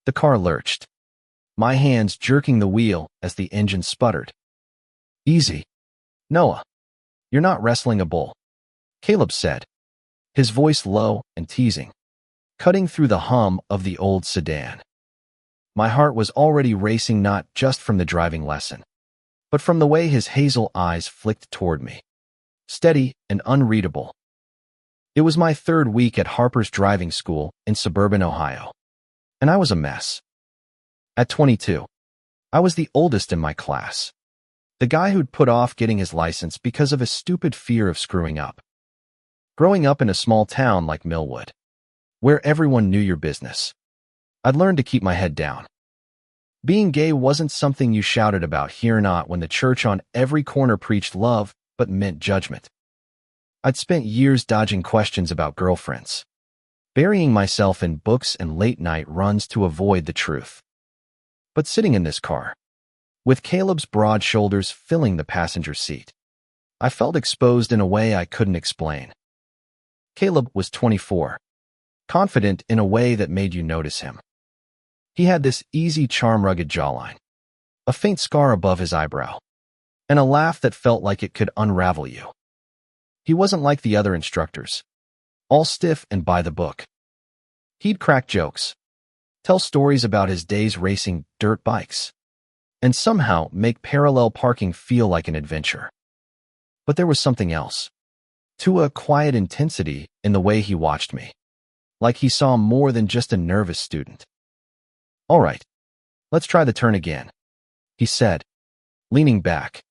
The car lurched, my hands jerking the wheel as the engine sputtered. "Easy, Noah. You're not wrestling a bull," Caleb said, his voice low and teasing, cutting through the hum of the old sedan. My heart was already racing, not just from the driving lesson, but from the way his hazel eyes flicked toward me, steady and unreadable. It was my third week at Harper's driving school in suburban Ohio, and I was a mess. At 22, I was the oldest in my class, the guy who'd put off getting his license because of a stupid fear of screwing up. Growing up in a small town like Millwood, where everyone knew your business, I'd learned to keep my head down. Being gay wasn't something you shouted about here, not when the church on every corner preached love but meant judgment. I'd spent years dodging questions about girlfriends, burying myself in books and late-night runs to avoid the truth. But sitting in this car, with Caleb's broad shoulders filling the passenger seat, I felt exposed in a way I couldn't explain. Caleb was 24, confident in a way that made you notice him. He had this easy charm, rugged jawline, a faint scar above his eyebrow, and a laugh that felt like it could unravel you. He wasn't like the other instructors, all stiff and by the book. He'd crack jokes, tell stories about his days racing dirt bikes, and somehow make parallel parking feel like an adventure. But there was something else, to a quiet intensity in the way he watched me, like he saw more than just a nervous student. "All right, let's try the turn again," he said, leaning back,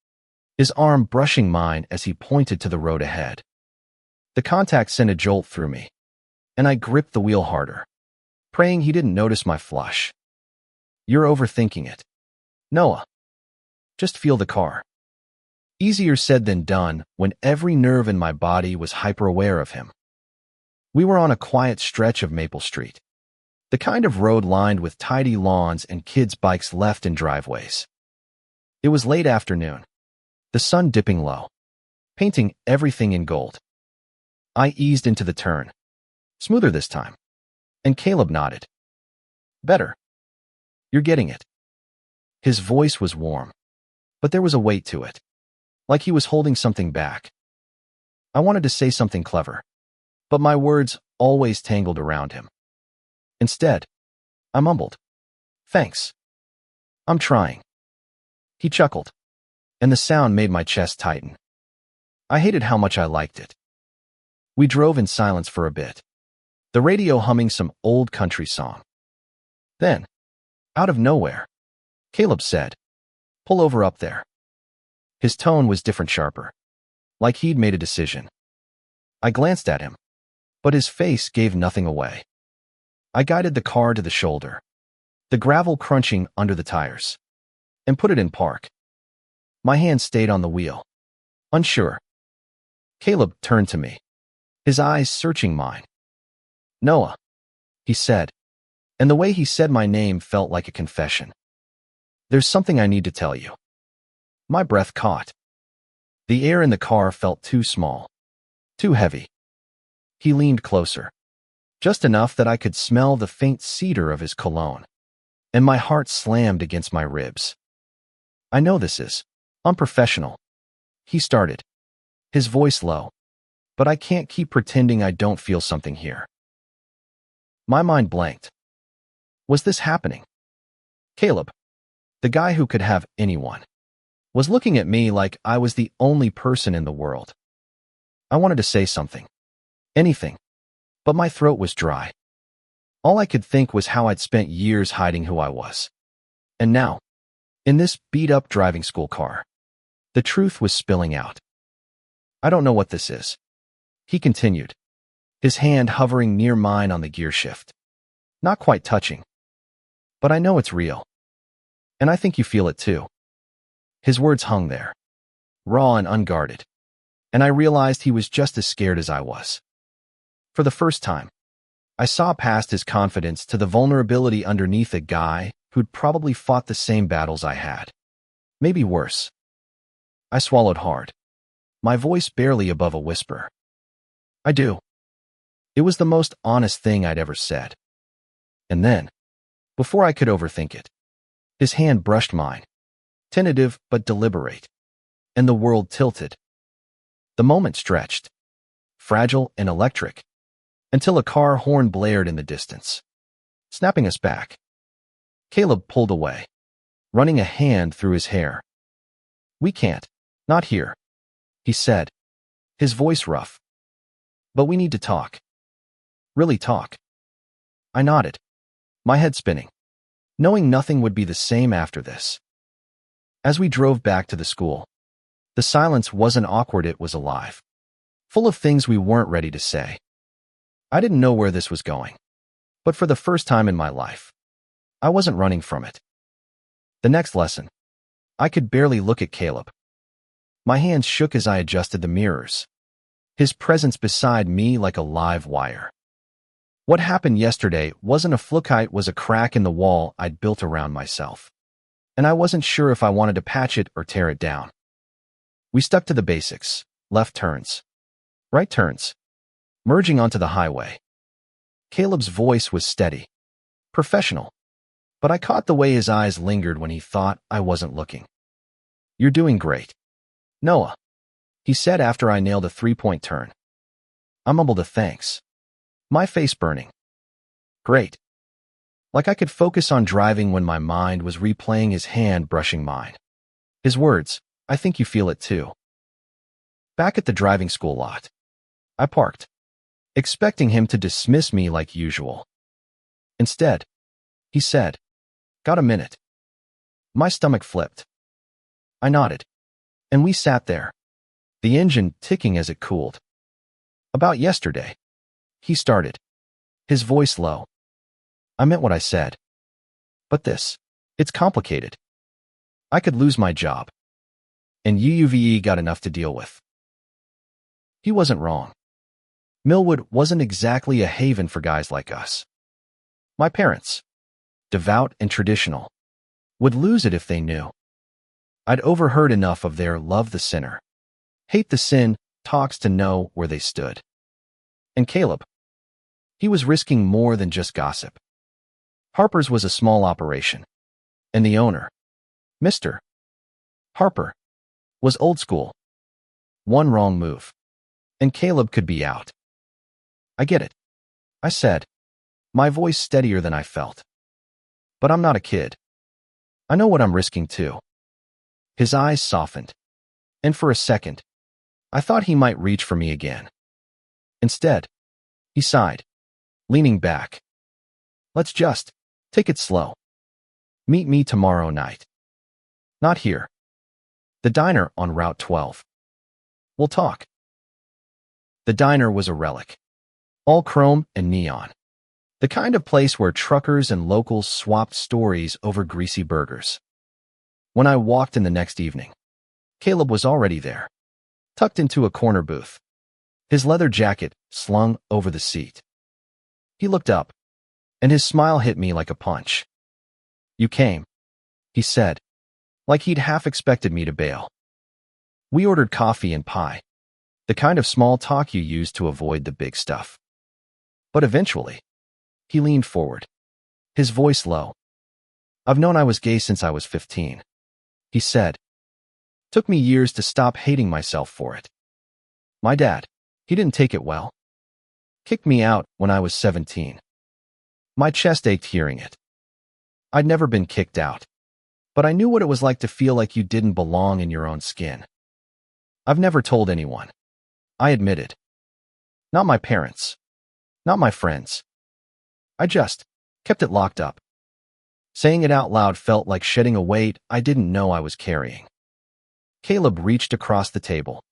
his arm brushing mine as he pointed to the road ahead. The contact sent a jolt through me, and I gripped the wheel harder, praying he didn't notice my flush. "You're overthinking it, Noah. Just feel the car." Easier said than done when every nerve in my body was hyper-aware of him. We were on a quiet stretch of Maple Street, the kind of road lined with tidy lawns and kids' bikes left in driveways. It was late afternoon, the sun dipping low, painting everything in gold. I eased into the turn, smoother this time, and Caleb nodded. "Better. You're getting it." His voice was warm, but there was a weight to it, like he was holding something back. I wanted to say something clever, but my words always tangled around him. Instead, I mumbled, "Thanks. I'm trying." He chuckled, and the sound made my chest tighten. I hated how much I liked it. We drove in silence for a bit, the radio humming some old country song. Then, out of nowhere, Caleb said, "Pull over up there." His tone was different, sharper, like he'd made a decision. I glanced at him, but his face gave nothing away. I guided the car to the shoulder, the gravel crunching under the tires, and put it in park. My hand stayed on the wheel, unsure. Caleb turned to me, his eyes searching mine. "Noah," he said, and the way he said my name felt like a confession. "There's something I need to tell you." My breath caught. The air in the car felt too small, too heavy. He leaned closer, just enough that I could smell the faint cedar of his cologne, and my heart slammed against my ribs. "I know this is unprofessional," he started, his voice low, "but I can't keep pretending I don't feel something here." My mind blanked. Was this happening? Caleb, the guy who could have anyone, was looking at me like I was the only person in the world. I wanted to say something, anything, but my throat was dry. All I could think was how I'd spent years hiding who I was. And now, in this beat-up driving school car, the truth was spilling out. "I don't know what this is," he continued, his hand hovering near mine on the gear shift, not quite touching. "But I know it's real. And I think you feel it too." His words hung there, raw and unguarded, and I realized he was just as scared as I was. For the first time, I saw past his confidence to the vulnerability underneath a guy who'd probably fought the same battles I had. Maybe worse. I swallowed hard, my voice barely above a whisper. "I do." It was the most honest thing I'd ever said. And then, Before I could overthink it, his hand brushed mine, tentative but deliberate, and the world tilted. The moment stretched, fragile and electric, until a car horn blared in the distance, snapping us back. Caleb pulled away, running a hand through his hair. "We can't. Not here," he said, his voice rough. "But we need to talk. Really talk." I nodded, my head spinning, knowing nothing would be the same after this. As we drove back to the school, the silence wasn't awkward, it was alive, full of things we weren't ready to say. I didn't know where this was going, but for the first time in my life, I wasn't running from it. The next lesson, I could barely look at Caleb. My hands shook as I adjusted the mirrors, his presence beside me like a live wire. What happened yesterday wasn't a fluke, it was a crack in the wall I'd built around myself, and I wasn't sure if I wanted to patch it or tear it down. We stuck to the basics: left turns, right turns, merging onto the highway. Caleb's voice was steady, professional, but I caught the way his eyes lingered when he thought I wasn't looking. "You're doing great, Noah," he said after I nailed a three-point turn. I mumbled a thanks, my face burning. "Great." Like I could focus on driving when my mind was replaying his hand brushing mine. His words, "I think you feel it too." Back at the driving school lot, I parked, expecting him to dismiss me like usual. Instead, he said, "Got a minute?" My stomach flipped. I nodded, and we sat there, the engine ticking as it cooled. "About yesterday," he started, his voice low. I meant what I said. "But it's complicated. I could lose my job. And UUVE got enough to deal with." He wasn't wrong. Millwood wasn't exactly a haven for guys like us. My parents, devout and traditional, would lose it if they knew. I'd overheard enough of their love the sinner, hate the sin talks to know where they stood. And Caleb, he was risking more than just gossip. Harper's was a small operation, and the owner, Mr. Harper, was old school. One wrong move, and Caleb could be out. "I get it," I said, my voice steadier than I felt. "But I'm not a kid. I know what I'm risking too." His eyes softened, and for a second, I thought he might reach for me again. Instead, he sighed, leaning back. "Let's just take it slow. Meet me tomorrow night." "Not here. The diner on Route 12. We'll talk." The diner was a relic, all chrome and neon, the kind of place where truckers and locals swapped stories over greasy burgers. When I walked in the next evening, Caleb was already there, tucked into a corner booth, his leather jacket slung over the seat. He looked up, and his smile hit me like a punch. "You came," he said, like he'd half expected me to bail. We ordered coffee and pie, the kind of small talk you use to avoid the big stuff. But eventually, he leaned forward, his voice low. "I've known I was gay since I was 15, he said. "Took me years to stop hating myself for it. My dad, he didn't take it well. Kicked me out when I was 17. My chest ached hearing it. I'd never been kicked out, but I knew what it was like to feel like you didn't belong in your own skin. I've never told anyone," I admitted. "Not my parents. Not my friends. I just kept it locked up." Saying it out loud felt like shedding a weight I didn't know I was carrying. Caleb reached across the table,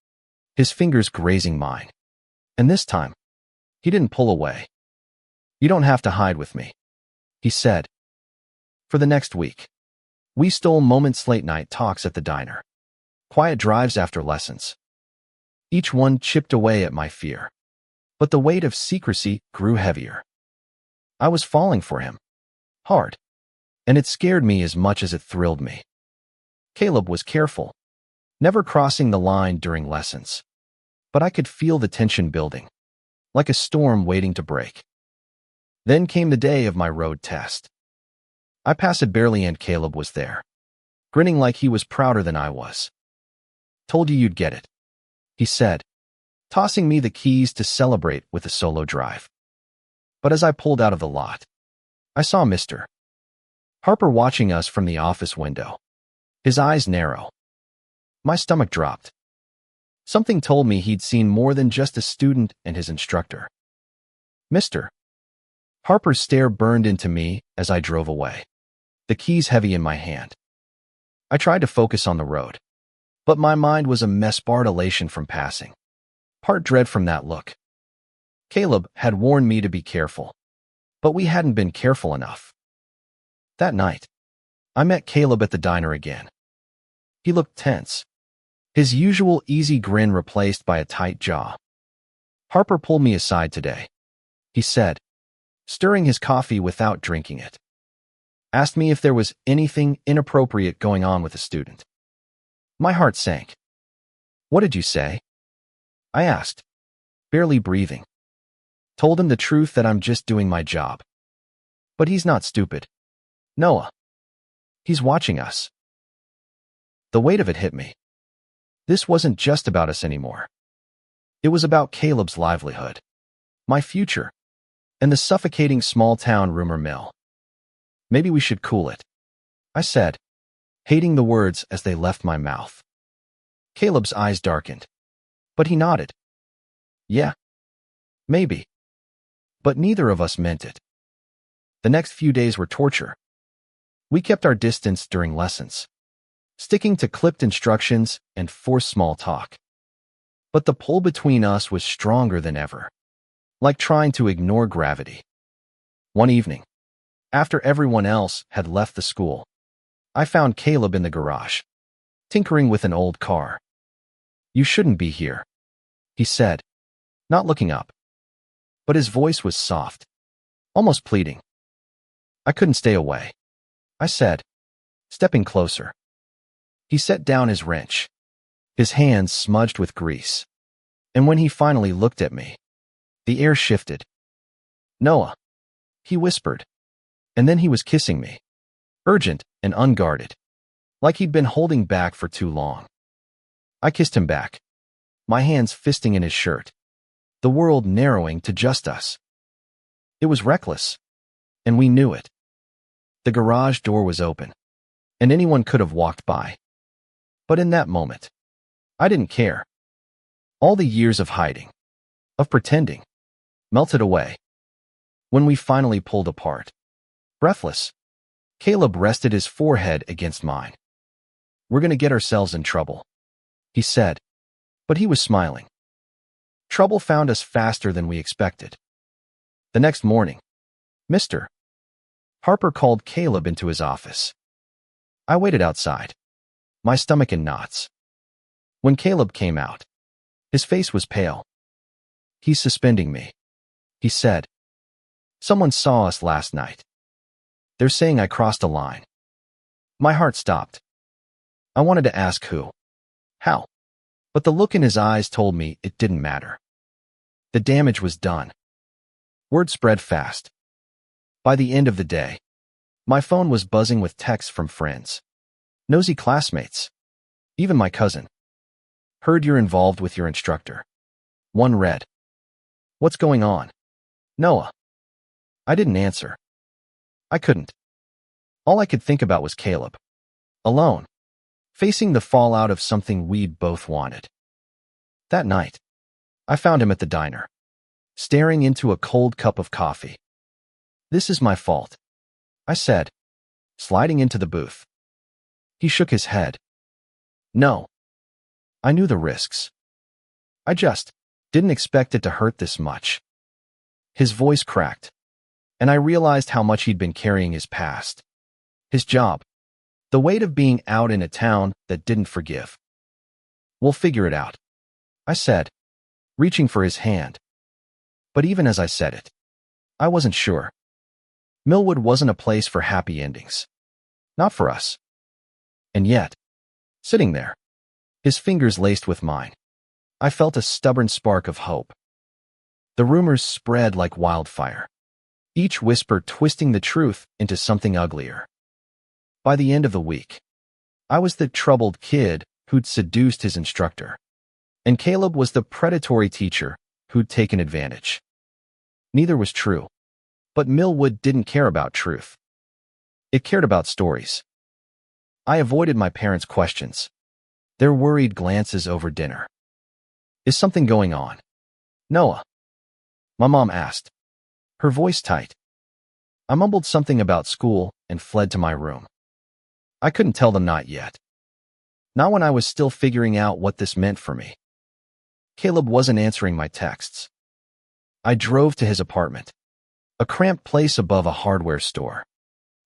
his fingers grazing mine. And this time, he didn't pull away. "You don't have to hide with me," he said. For the next week, we stole moments late-night talks at the diner, quiet drives after lessons. Each one chipped away at my fear, but the weight of secrecy grew heavier. I was falling for him, hard, and it scared me as much as it thrilled me. Caleb was careful, never crossing the line during lessons, but I could feel the tension building, like a storm waiting to break. Then came the day of my road test. I passed barely and Caleb was there, grinning like he was prouder than I was. "Told you you'd get it," he said, tossing me the keys to celebrate with a solo drive. But as I pulled out of the lot, I saw Mr. Harper watching us from the office window, his eyes narrow. My stomach dropped. Something told me he'd seen more than just a student and his instructor. Mr. Harper's stare burned into me as I drove away, the keys heavy in my hand. I tried to focus on the road, but my mind was a mess, part elation from passing, part dread from that look. Caleb had warned me to be careful, but we hadn't been careful enough. That night, I met Caleb at the diner again. He looked tense, his usual easy grin replaced by a tight jaw. "Harper pulled me aside today," he said, stirring his coffee without drinking it. "Asked me if there was anything inappropriate going on with a student." My heart sank. "What did you say?" I asked, barely breathing. Told him the truth, that I'm just doing my job. But he's not stupid. Noah. He's watching us. The weight of it hit me. This wasn't just about us anymore. It was about Caleb's livelihood, my future, and the suffocating small-town rumor mill. "Maybe we should cool it," I said, hating the words as they left my mouth. Caleb's eyes darkened, but he nodded. "Yeah, maybe." But neither of us meant it. The next few days were torture. We kept our distance during lessons, sticking to clipped instructions and forced small talk. But the pull between us was stronger than ever, like trying to ignore gravity. One evening, after everyone else had left the school, I found Caleb in the garage, tinkering with an old car. "You shouldn't be here," he said, not looking up. But his voice was soft, almost pleading. "I couldn't stay away," I said, stepping closer. He set down his wrench, his hands smudged with grease. And when he finally looked at me, the air shifted. "Noah," he whispered. And then he was kissing me, urgent and unguarded, like he'd been holding back for too long. I kissed him back, my hands fisting in his shirt, the world narrowing to just us. It was reckless, and we knew it. The garage door was open, and anyone could have walked by. But in that moment, I didn't care. All the years of hiding, of pretending, melted away. When we finally pulled apart, breathless, Caleb rested his forehead against mine. "We're going to get ourselves in trouble," he said, but he was smiling. Trouble found us faster than we expected. The next morning, Mr. Harper called Caleb into his office. I waited outside, my stomach in knots. When Caleb came out, his face was pale. "He's suspending me," he said. "Someone saw us last night. They're saying I crossed a line." My heart stopped. I wanted to ask who, how, but the look in his eyes told me it didn't matter. The damage was done. Word spread fast. By the end of the day, my phone was buzzing with texts from friends, nosy classmates, even my cousin. "Heard you're involved with your instructor." One read, "What's going on, Noah?" I didn't answer. I couldn't. All I could think about was Caleb, alone, facing the fallout of something we'd both wanted. That night, I found him at the diner, staring into a cold cup of coffee. "This is my fault," I said, sliding into the booth. He shook his head. "No. I knew the risks. I just didn't expect it to hurt this much." His voice cracked, and I realized how much he'd been carrying his past, his job, the weight of being out in a town that didn't forgive. "We'll figure it out," I said, reaching for his hand. But even as I said it, I wasn't sure. Millwood wasn't a place for happy endings. Not for us. And yet, sitting there, his fingers laced with mine, I felt a stubborn spark of hope. The rumors spread like wildfire, each whisper twisting the truth into something uglier. By the end of the week, I was the troubled kid who'd seduced his instructor, and Caleb was the predatory teacher who'd taken advantage. Neither was true, but Millwood didn't care about truth. It cared about stories. I avoided my parents' questions, their worried glances over dinner. "Is something going on, Noah?" my mom asked, her voice tight. I mumbled something about school and fled to my room. I couldn't tell them not yet. Not when I was still figuring out what this meant for me. Caleb wasn't answering my texts. I drove to his apartment, a cramped place above a hardware store,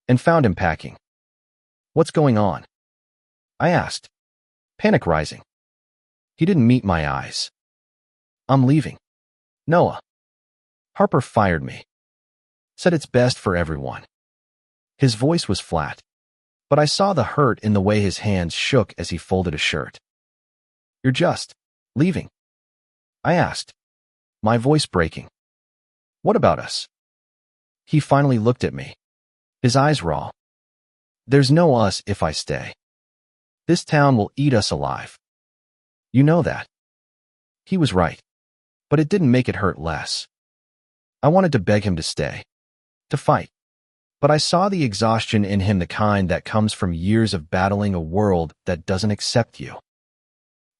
and found him packing. "What's going on?" I asked, panic rising. He didn't meet my eyes. "I'm leaving, Noah. Harper fired me. Said it's best for everyone." His voice was flat, but I saw the hurt in the way his hands shook as he folded a shirt. "You're just leaving?" I asked, my voice breaking. "What about us?" He finally looked at me, his eyes raw. "There's no us if I stay. This town will eat us alive. You know that." He was right, but it didn't make it hurt less. I wanted to beg him to stay, to fight, but I saw the exhaustion in him, the kind that comes from years of battling a world that doesn't accept you.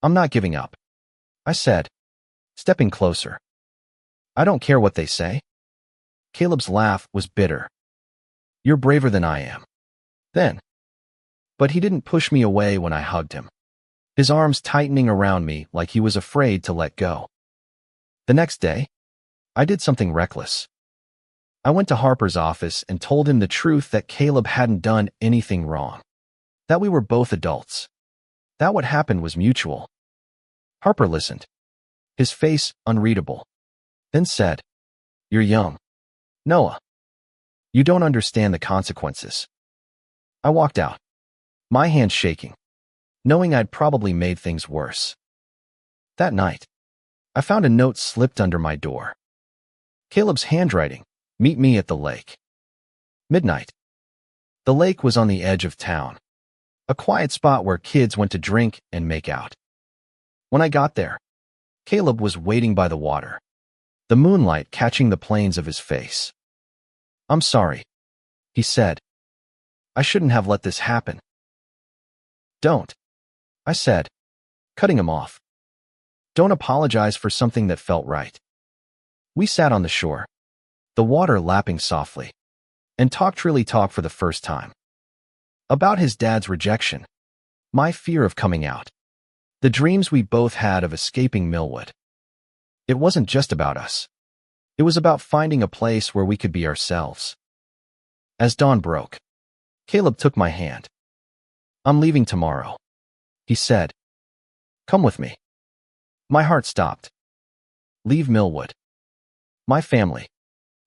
"I'm not giving up," I said, stepping closer. "I don't care what they say." Caleb's laugh was bitter. "You're braver than I am." Then. But he didn't push me away when I hugged him, his arms tightening around me like he was afraid to let go. The next day, I did something reckless. I went to Harper's office and told him the truth, that Caleb hadn't done anything wrong, that we were both adults, that what happened was mutual. Harper listened, his face unreadable, then said, "You're young, Noah. You don't understand the consequences." I walked out, my hands shaking, knowing I'd probably made things worse. That night, I found a note slipped under my door. Caleb's handwriting, "Meet me at the lake." Midnight. The lake was on the edge of town, a quiet spot where kids went to drink and make out. When I got there, Caleb was waiting by the water, the moonlight catching the planes of his face. "I'm sorry," he said. "I shouldn't have let this happen." "Don't," I said, cutting him off. "Don't apologize for something that felt right." We sat on the shore, the water lapping softly, and talked really talk for the first time. About his dad's rejection, my fear of coming out, the dreams we both had of escaping Millwood. It wasn't just about us. It was about finding a place where we could be ourselves. As dawn broke, Caleb took my hand. "I'm leaving tomorrow," he said. "Come with me." My heart stopped. Leave Millwood. My family.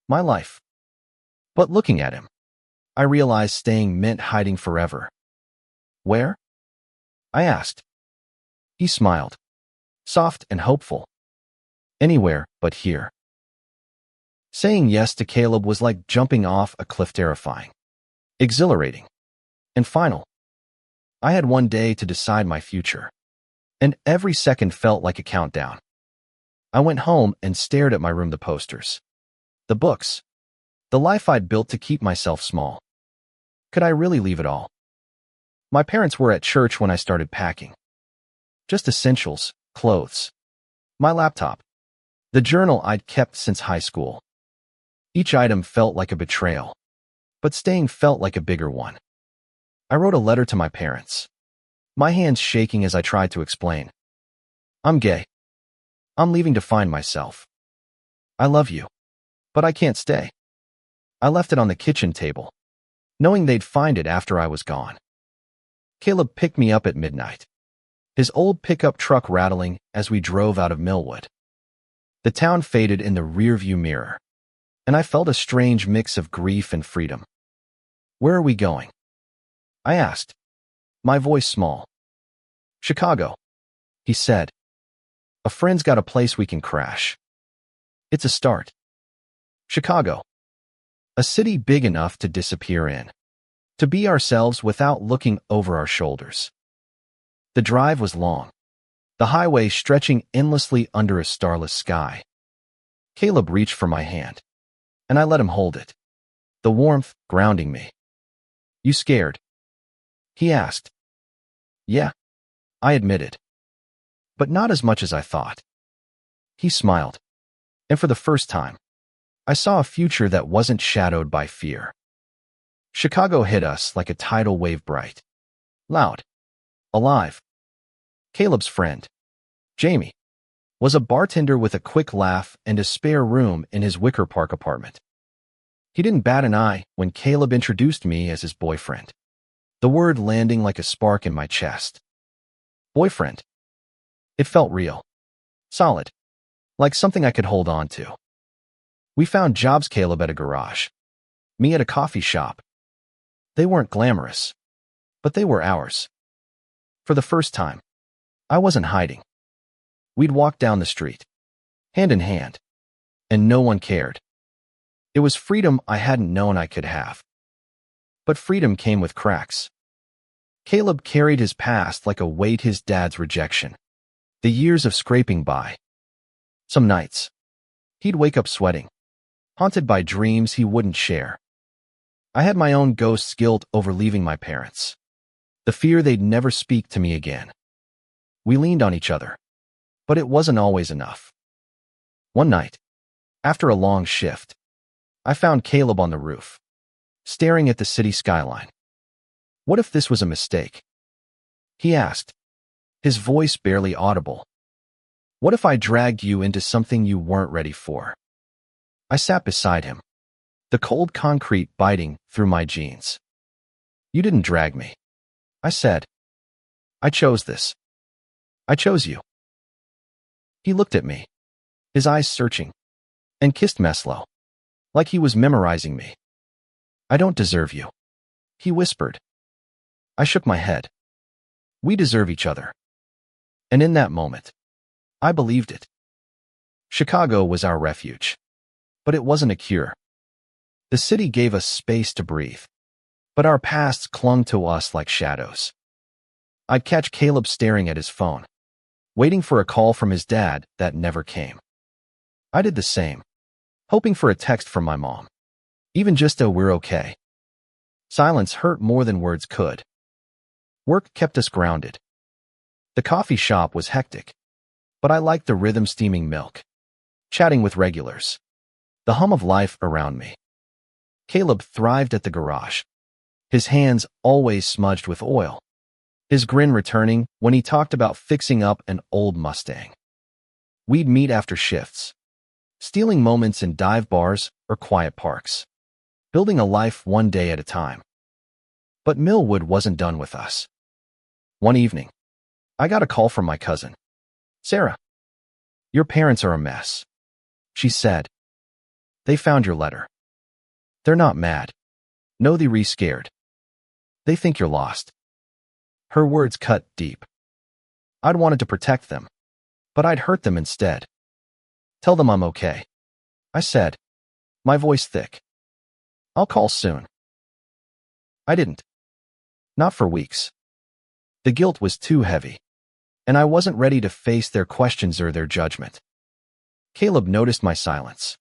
My life. But looking at him, I realized staying meant hiding forever. "Where?" I asked. He smiled, soft and hopeful. "Anywhere but here." Saying yes to Caleb was like jumping off a cliff, terrifying, exhilarating, and final. I had one day to decide my future, and every second felt like a countdown. I went home and stared at my room, the posters, the books, the life I'd built to keep myself small. Could I really leave it all? My parents were at church when I started packing. Just essentials, clothes, my laptop, the journal I'd kept since high school. Each item felt like a betrayal, but staying felt like a bigger one. I wrote a letter to my parents, my hands shaking as I tried to explain. "I'm gay. I'm leaving to find myself. I love you, but I can't stay." I left it on the kitchen table, knowing they'd find it after I was gone. Caleb picked me up at midnight, his old pickup truck rattling as we drove out of Millwood. The town faded in the rearview mirror, and I felt a strange mix of grief and freedom. "Where are we going?" I asked, my voice small. "Chicago," he said. "A friend's got a place we can crash. It's a start." Chicago. A city big enough to disappear in. To be ourselves without looking over our shoulders. The drive was long. The highway stretching endlessly under a starless sky. Caleb reached for my hand, and I let him hold it. The warmth grounding me. "You scared?" he asked. "Yeah," I admitted. "But not as much as I thought." He smiled, and for the first time, I saw a future that wasn't shadowed by fear. Chicago hit us like a tidal wave, bright, loud, alive. Caleb's friend, Jamie, was a bartender with a quick laugh and a spare room in his Wicker Park apartment. He didn't bat an eye when Caleb introduced me as his boyfriend, the word landing like a spark in my chest. Boyfriend. It felt real, solid, like something I could hold on to. We found jobs, Caleb at a garage, me at a coffee shop. They weren't glamorous, but they were ours. For the first time, I wasn't hiding. We'd walk down the street, hand in hand, and no one cared. It was freedom I hadn't known I could have. But freedom came with cracks. Caleb carried his past like a weight, his dad's rejection, the years of scraping by. Some nights, he'd wake up sweating, haunted by dreams he wouldn't share. I had my own ghost's guilt over leaving my parents, the fear they'd never speak to me again. We leaned on each other, but it wasn't always enough. One night, after a long shift, I found Caleb on the roof, staring at the city skyline. "What if this was a mistake?" he asked, his voice barely audible. "What if I dragged you into something you weren't ready for?" I sat beside him, the cold concrete biting through my jeans. "You didn't drag me," I said. "I chose this. I chose you." He looked at me, his eyes searching, and kissed Meslow, like he was memorizing me. "I don't deserve you," he whispered. I shook my head. "We deserve each other." And in that moment, I believed it. Chicago was our refuge, but it wasn't a cure. The city gave us space to breathe, but our pasts clung to us like shadows. I'd catch Caleb staring at his phone, waiting for a call from his dad that never came. I did the same, hoping for a text from my mom, even just a "we're okay." Silence hurt more than words could. Work kept us grounded. The coffee shop was hectic, but I liked the rhythm, steaming milk, chatting with regulars, the hum of life around me. Caleb thrived at the garage, his hands always smudged with oil, his grin returning when he talked about fixing up an old Mustang. We'd meet after shifts, stealing moments in dive bars or quiet parks, building a life one day at a time. But Millwood wasn't done with us. One evening, I got a call from my cousin. "Sarah, your parents are a mess," she said. "They found your letter. They're not mad. No, they're scared. They think you're lost." Her words cut deep. I'd wanted to protect them, but I'd hurt them instead. "Tell them I'm okay," I said, my voice thick. "I'll call soon." I didn't. Not for weeks. The guilt was too heavy, and I wasn't ready to face their questions or their judgment. Caleb noticed my silence,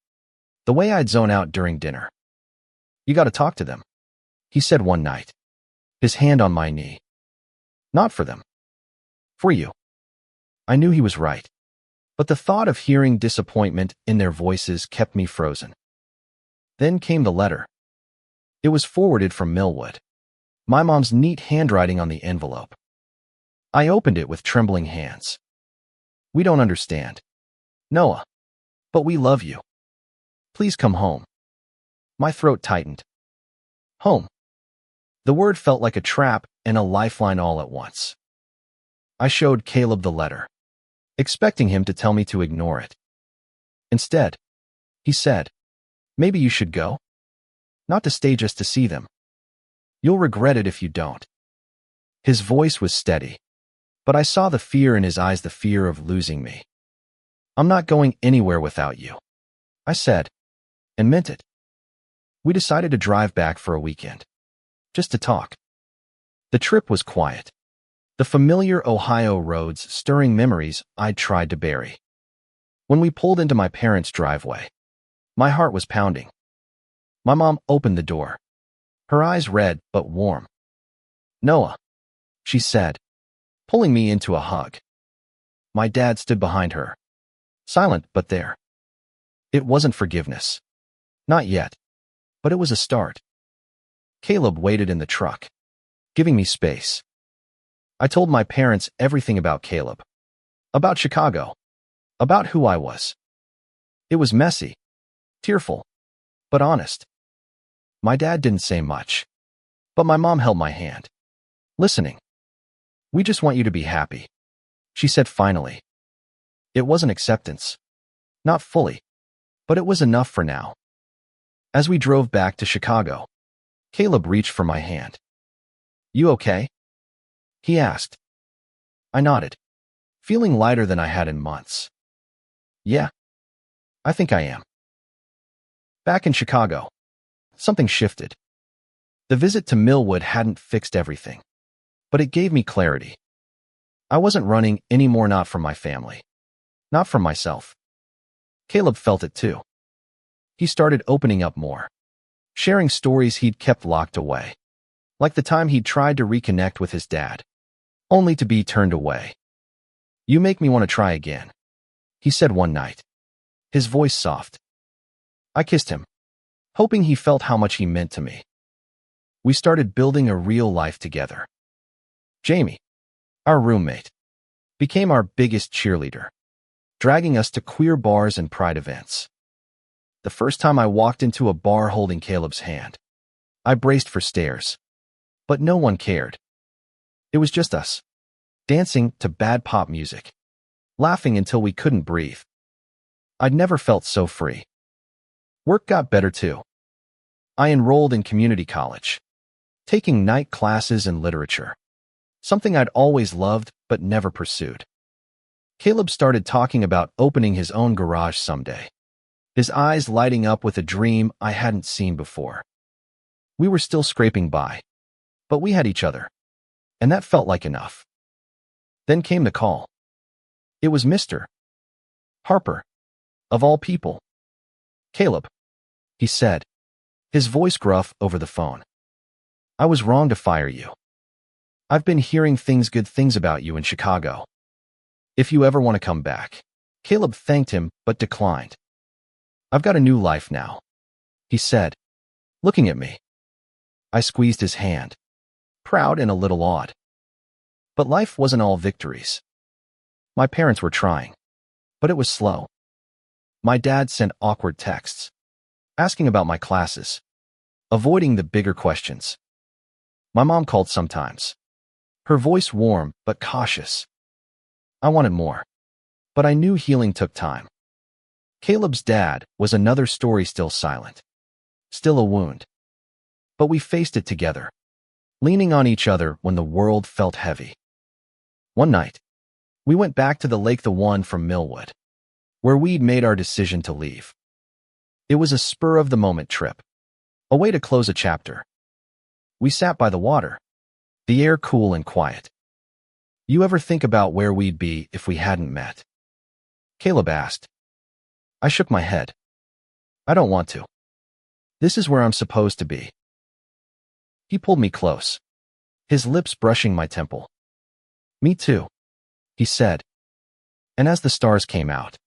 the way I'd zone out during dinner. "You got to talk to them," he said one night, his hand on my knee. "Not for them. For you." I knew he was right, but the thought of hearing disappointment in their voices kept me frozen. Then came the letter. It was forwarded from Millwood, my mom's neat handwriting on the envelope. I opened it with trembling hands. "We don't understand, Noah, but we love you. Please come home." My throat tightened. Home. The word felt like a trap and a lifeline all at once. I showed Caleb the letter, expecting him to tell me to ignore it. Instead, he said, "Maybe you should go. Not to stay, just to see them. You'll regret it if you don't." His voice was steady, but I saw the fear in his eyes, the fear of losing me. "I'm not going anywhere without you," I said, and meant it. We decided to drive back for a weekend, just to talk. The trip was quiet. The familiar Ohio roads stirring memories I'd tried to bury. When we pulled into my parents' driveway, my heart was pounding. My mom opened the door, her eyes red but warm. "Noah," she said, pulling me into a hug. My dad stood behind her, silent but there. It wasn't forgiveness. Not yet. But it was a start. Caleb waited in the truck, giving me space. I told my parents everything about Caleb, about Chicago, about who I was. It was messy, tearful, but honest. My dad didn't say much, but my mom held my hand, listening. "We just want you to be happy," she said finally. It wasn't acceptance. Not fully, but it was enough for now. As we drove back to Chicago, Caleb reached for my hand. "You okay?" he asked. I nodded, feeling lighter than I had in months. "Yeah, I think I am." Back in Chicago, something shifted. The visit to Millwood hadn't fixed everything, but it gave me clarity. I wasn't running anymore, not from my family, not from myself. Caleb felt it too. He started opening up more, sharing stories he'd kept locked away, like the time he'd tried to reconnect with his dad, only to be turned away. "You make me want to try again," he said one night, his voice soft. I kissed him, hoping he felt how much he meant to me. We started building a real life together. Jamie, our roommate, became our biggest cheerleader, dragging us to queer bars and pride events. The first time I walked into a bar holding Caleb's hand, I braced for stares, but no one cared. It was just us, dancing to bad pop music, laughing until we couldn't breathe. I'd never felt so free. Work got better too. I enrolled in community college, taking night classes in literature, something I'd always loved but never pursued. Caleb started talking about opening his own garage someday, his eyes lighting up with a dream I hadn't seen before. We were still scraping by, but we had each other, and that felt like enough. Then came the call. It was Mr. Harper, of all people. "Caleb," he said, his voice gruff over the phone. "I was wrong to fire you. I've been hearing good things about you in Chicago. If you ever want to come back." Caleb thanked him but declined. "I've got a new life now," he said, looking at me. I squeezed his hand, proud and a little awed. But life wasn't all victories. My parents were trying, but it was slow. My dad sent awkward texts, asking about my classes, avoiding the bigger questions. My mom called sometimes, her voice warm but cautious. I wanted more, but I knew healing took time. Caleb's dad was another story, still silent, still a wound. But we faced it together, leaning on each other when the world felt heavy. One night, we went back to the lake, the one from Millwood, where we'd made our decision to leave. It was a spur-of-the-moment trip, a way to close a chapter. We sat by the water, the air cool and quiet. "You ever think about where we'd be if we hadn't met?" Caleb asked. I shook my head. "I don't want to. This is where I'm supposed to be." He pulled me close, his lips brushing my temple. "Me too," he said. And as the stars came out,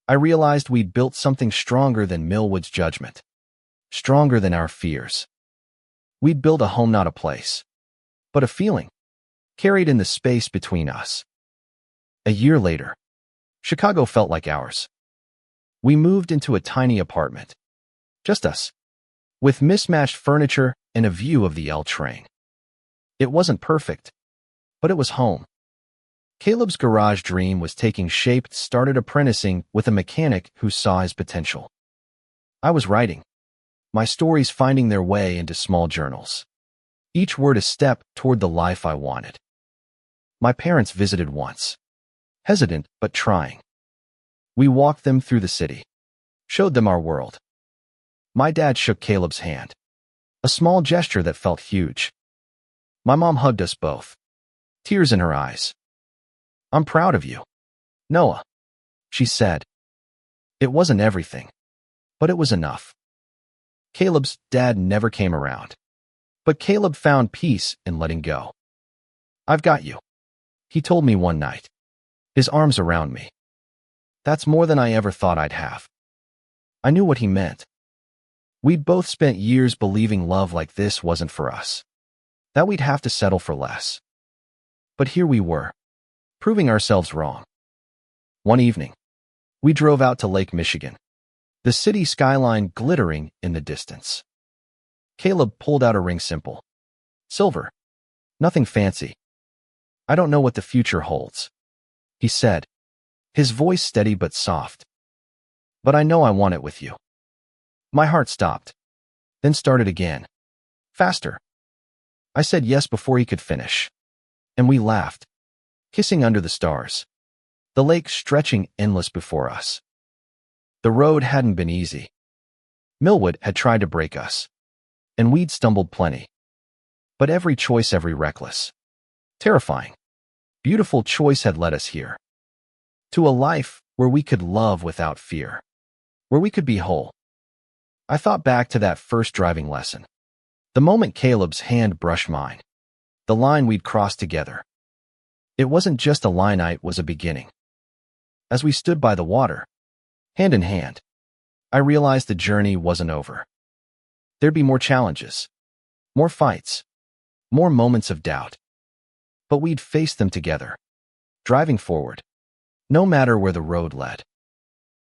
I realized we'd built something stronger than Millwood's judgment, stronger than our fears. We'd built a home, not a place, but a feeling, carried in the space between us. A year later, Chicago felt like ours. We moved into a tiny apartment, just us, with mismatched furniture and a view of the L train. It wasn't perfect, but it was home. Caleb's garage dream was taking shape, started apprenticing with a mechanic who saw his potential. I was writing, my stories finding their way into small journals, each word a step toward the life I wanted. My parents visited once, hesitant but trying. We walked them through the city, showed them our world. My dad shook Caleb's hand, a small gesture that felt huge. My mom hugged us both, tears in her eyes. I'm proud of you, Noah, she said. It wasn't everything, but it was enough. Caleb's dad never came around, but Caleb found peace in letting go. I've got you, he told me one night, his arms around me. That's more than I ever thought I'd have. I knew what he meant. We'd both spent years believing love like this wasn't for us, that we'd have to settle for less. But here we were, proving ourselves wrong. One evening, we drove out to Lake Michigan, the city skyline glittering in the distance. Caleb pulled out a ring simple. Silver. Nothing fancy. I don't know what the future holds, he said, his voice steady but soft. But I know I want it with you. My heart stopped, then started again. Faster. I said yes before he could finish, and we laughed, kissing under the stars, the lake stretching endless before us. The road hadn't been easy. Millwood had tried to break us, and we'd stumbled plenty. But every choice, every reckless, terrifying, beautiful choice had led us here. To a life where we could love without fear, where we could be whole. I thought back to that first driving lesson. The moment Caleb's hand brushed mine, the line we'd crossed together. It wasn't just a line, it was a beginning. As we stood by the water, hand in hand, I realized the journey wasn't over. There'd be more challenges, more fights, more moments of doubt. But we'd face them together, driving forward, no matter where the road led.